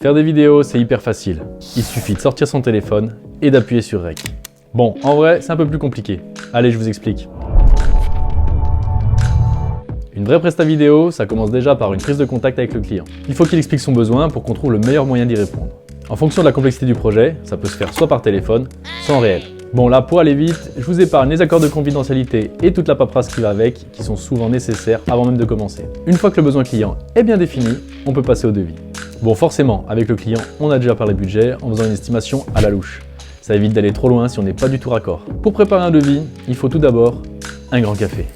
Faire des vidéos, c'est hyper facile. Il suffit de sortir son téléphone et d'appuyer sur Rec. Bon, en vrai, c'est un peu plus compliqué. Allez, je vous explique. Une vraie presta vidéo, ça commence déjà par une prise de contact avec le client. Il faut qu'il explique son besoin pour qu'on trouve le meilleur moyen d'y répondre. En fonction de la complexité du projet, ça peut se faire soit par téléphone, soit en réel. Bon là, pour aller vite, je vous épargne les accords de confidentialité et toute la paperasse qui va avec, qui sont souvent nécessaires avant même de commencer. Une fois que le besoin client est bien défini, on peut passer au devis. Bon forcément, avec le client, on a déjà parlé budget en faisant une estimation à la louche. Ça évite d'aller trop loin si on n'est pas du tout raccord. Pour préparer un devis, il faut tout d'abord un grand café.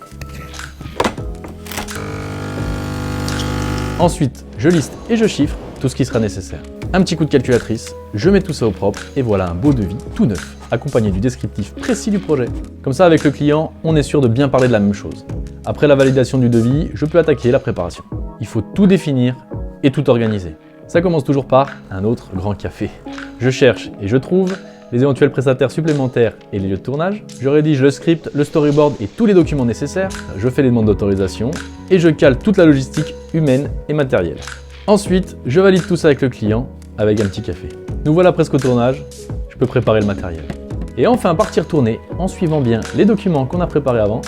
Ensuite, je liste et je chiffre tout ce qui sera nécessaire. Un petit coup de calculatrice, je mets tout ça au propre et voilà un beau devis tout neuf, accompagné du descriptif précis du projet. Comme ça, avec le client, on est sûr de bien parler de la même chose. Après la validation du devis, je peux attaquer la préparation. Il faut tout définir et tout organiser. Ça commence toujours par un autre grand café. Je cherche et je trouve les éventuels prestataires supplémentaires et les lieux de tournage. Je rédige le script, le storyboard et tous les documents nécessaires. Je fais les demandes d'autorisation et je cale toute la logistique humaine et matérielle. Ensuite, je valide tout ça avec le client avec un petit café. Nous voilà presque au tournage, je peux préparer le matériel. Et enfin partir tourner en suivant bien les documents qu'on a préparés avant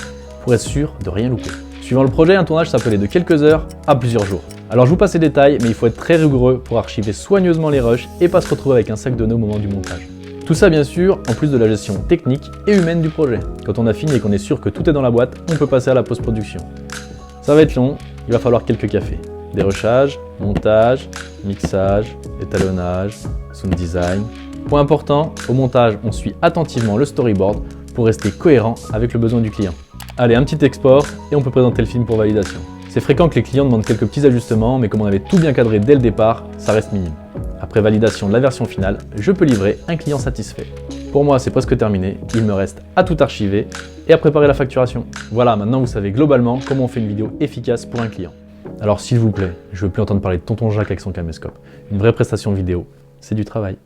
pour être sûr de rien louper. Suivant le projet, un tournage ça peut aller de quelques heures à plusieurs jours. Alors je vous passe les détails, mais il faut être très rigoureux pour archiver soigneusement les rushs et pas se retrouver avec un sac de nœuds au moment du montage. Tout ça bien sûr, en plus de la gestion technique et humaine du projet. Quand on a fini et qu'on est sûr que tout est dans la boîte, on peut passer à la post-production. Ça va être long, il va falloir quelques cafés. Dérochage, montage, mixage, étalonnage, sound design. Point important, au montage, on suit attentivement le storyboard pour rester cohérent avec le besoin du client. Allez, un petit export et on peut présenter le film pour validation. C'est fréquent que les clients demandent quelques petits ajustements, mais comme on avait tout bien cadré dès le départ, ça reste minime. Après validation de la version finale, je peux livrer un client satisfait. Pour moi, c'est presque terminé, il me reste à tout archiver et à préparer la facturation. Voilà, maintenant vous savez globalement comment on fait une vidéo efficace pour un client. Alors s'il vous plaît, je veux plus entendre parler de Tonton Jacques avec son caméscope. Une vraie prestation vidéo, c'est du travail.